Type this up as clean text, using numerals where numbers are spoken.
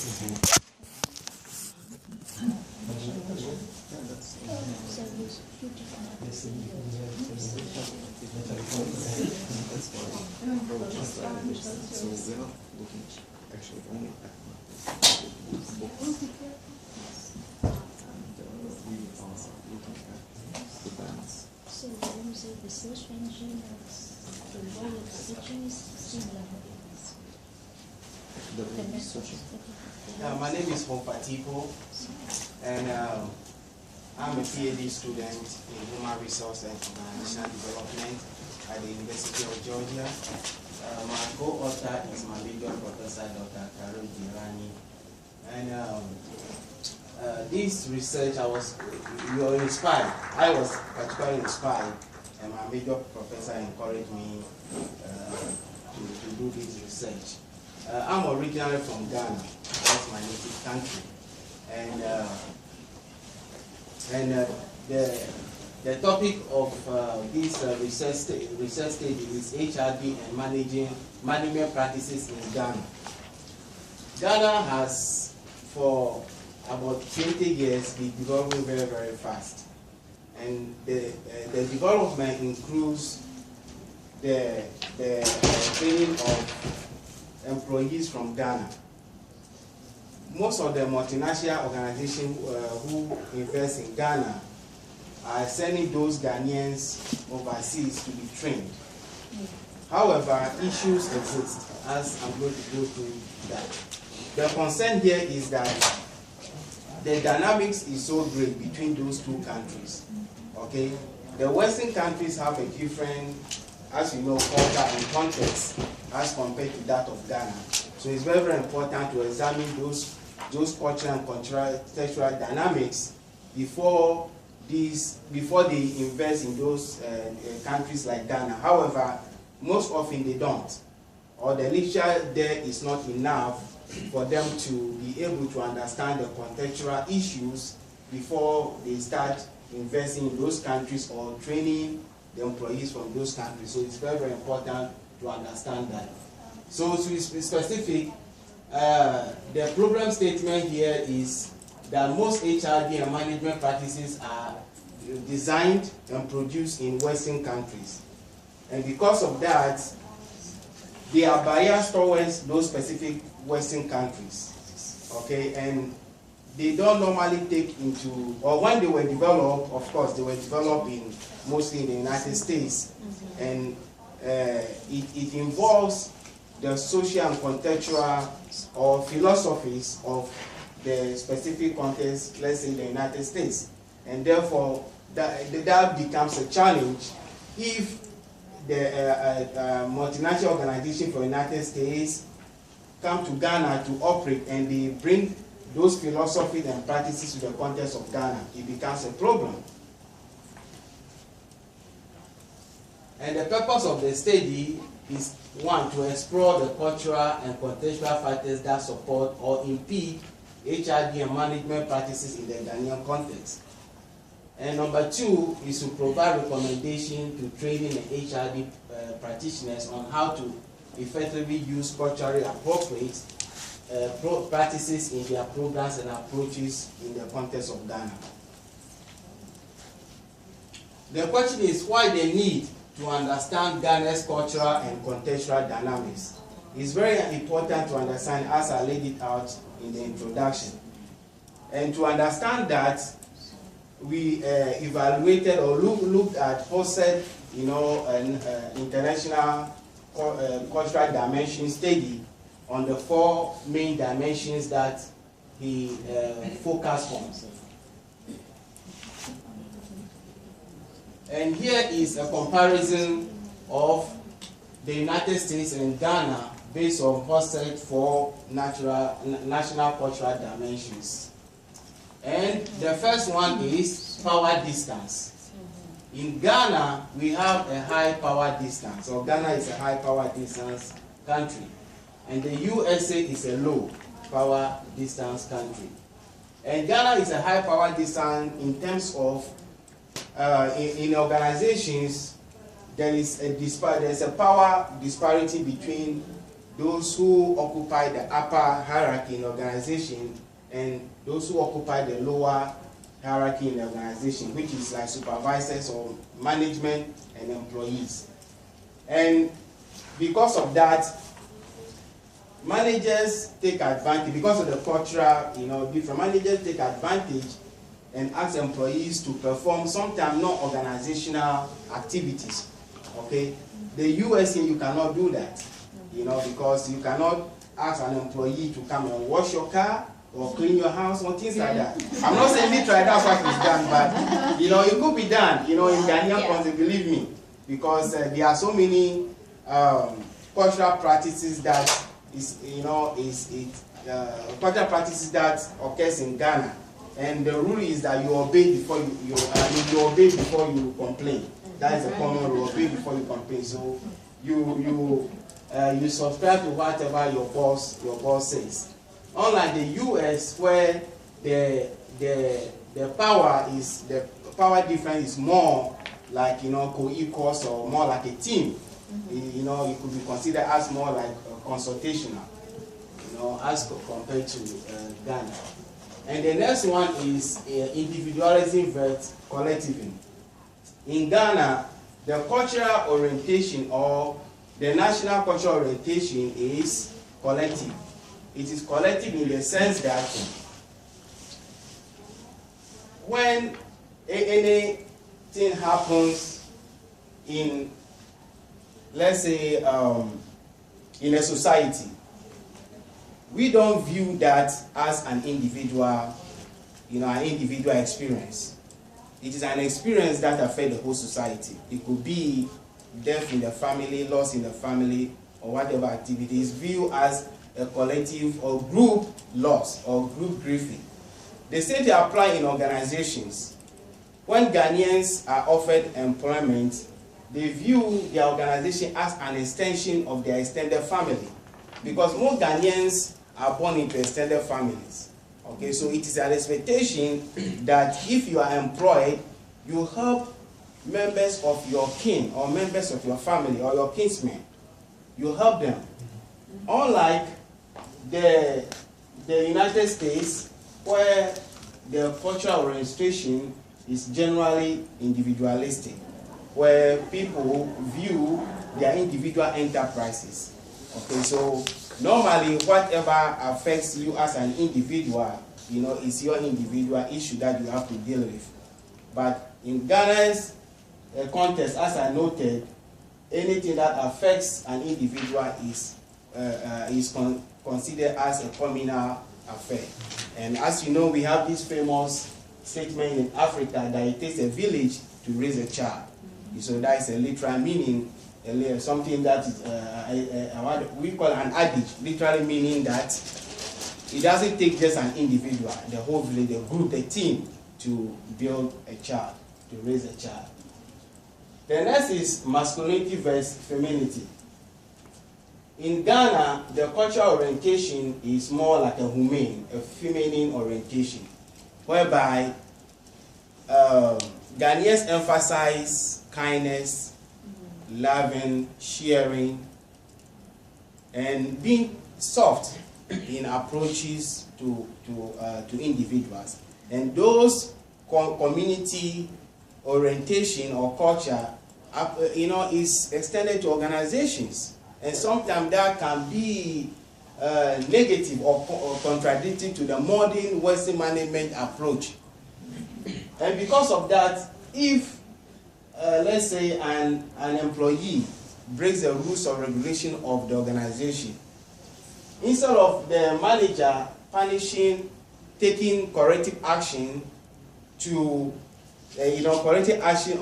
So we're not looking actually only at books, and we are looking at the bands. So when you say research engine, the role of teaching is similar. The research. My name is Hompatipo, and I'm a PhD student in Human Resource and Organizational Development at the University of Georgia. My co-author is my legal professor, Dr. Karol Girani. And this research, we were inspired. I was particularly inspired, and my major professor encouraged me to do this research. I'm originally from Ghana. That's my native country, and the topic of this research study is HRD and management practices in Ghana. Ghana has, for about 20 years, been developing very, very fast, and the development includes the training of employees from Ghana. Most of the multinational organizations who invest in Ghana are sending those Ghanaians overseas to be trained. However, issues exist, as I'm going to go through that. The concern here is that the dynamics is so great between those two countries. Okay, the Western countries have a different, as you know, culture and context as compared to that of Ghana. So it's very, very important to examine those cultural and contextual dynamics before they invest in those countries like Ghana. However, most often they don't, or the literature there is not enough for them to be able to understand the contextual issues before they start investing in those countries or training the employees from those countries. So it's very, very important to understand that. So to be specific, the problem statement here is that most HRD and management practices are designed and produced in Western countries. And because of that, they are biased towards those specific Western countries. Okay, and they don't normally take into, or when they were developed, of course, they were developed mostly in the United States, and it involves the social and contextual or philosophies of the specific context, let's say the United States, and therefore that becomes a challenge if the multinational organization for the United States come to Ghana to operate and they bring those philosophies and practices to the context of Ghana. It becomes a problem. And the purpose of the study is, one, to explore the cultural and contextual factors that support or impede HRD and management practices in the Ghanaian context. And number two is to provide recommendations to training and HRD practitioners on how to effectively use culturally appropriate practices in their programs and approaches in the context of Ghana. The question is why the need to understand Ghana's cultural and contextual dynamics. It's very important to understand, as I laid it out in the introduction. And to understand that, we evaluated or looked at posted, an international cultural dimension study on the four main dimensions that he focused on. And here is a comparison of the United States and Ghana based on posted for national cultural dimensions. And the first one is power distance. In Ghana, we have a high power distance, or Ghana is a high power distance country. And the USA is a low power distance country. And Ghana is a high power distance in terms of, in organizations, there's a power disparity between those who occupy the upper hierarchy in the organization and those who occupy the lower hierarchy in the organization, which is like supervisors or management and employees. And because of that, managers take advantage, because of the cultural, different managers take advantage and ask employees to perform sometimes non-organizational activities. Okay, the US here you cannot do that, because you cannot ask an employee to come and wash your car or clean your house or things like that. I'm not saying literally that's what is done, but it could be done, in Ghanaian context, believe me, because there are so many cultural practices that cultural practices that occurs in Ghana, and the rule is that you obey before you obey before you complain. That is a common rule: obey before you complain. So you subscribe to whatever your boss says. Unlike the US, where the power difference is more like co-equals or more like a team. It could be considered as more like consultational, as compared to Ghana. And the next one is individualism versus collectivism. In Ghana, the cultural orientation or the national cultural orientation is collective. It is collective in the sense that when anything happens in, let's say, in a society, we don't view that as an individual, an individual experience. It is an experience that affects the whole society. It could be death in the family, loss in the family, or whatever activity is viewed as a collective or group loss or group grieving. The same thing applies in organizations. When Ghanaians are offered employment, they view their organization as an extension of their extended family, because most Ghanaians are born into extended families. Okay, so it is an expectation that if you are employed, you help members of your kin or members of your family or your kinsmen. You help them. Unlike the United States, where the cultural orientation is generally individualistic, where people view their individual enterprises. Okay, so normally whatever affects you as an individual, is your individual issue that you have to deal with. But in Ghana's context, as I noted, anything that affects an individual is considered as a communal affair. And as you know, we have this famous statement in Africa that it takes a village to raise a child. So that is a literal meaning, something that is, we call an adage, literally meaning that it doesn't take just an individual, the whole village, the group, the team to build a child, to raise a child. The next is masculinity versus femininity. In Ghana, the cultural orientation is more like a feminine orientation, whereby Ghanaians emphasize kindness, loving, sharing, and being soft in approaches to individuals. And those community orientation or culture, is extended to organizations. And sometimes that can be negative or contradictory to the modern Western management approach. And because of that, if let's say an employee breaks the rules or regulation of the organization, instead of the manager punishing, taking corrective action to corrective action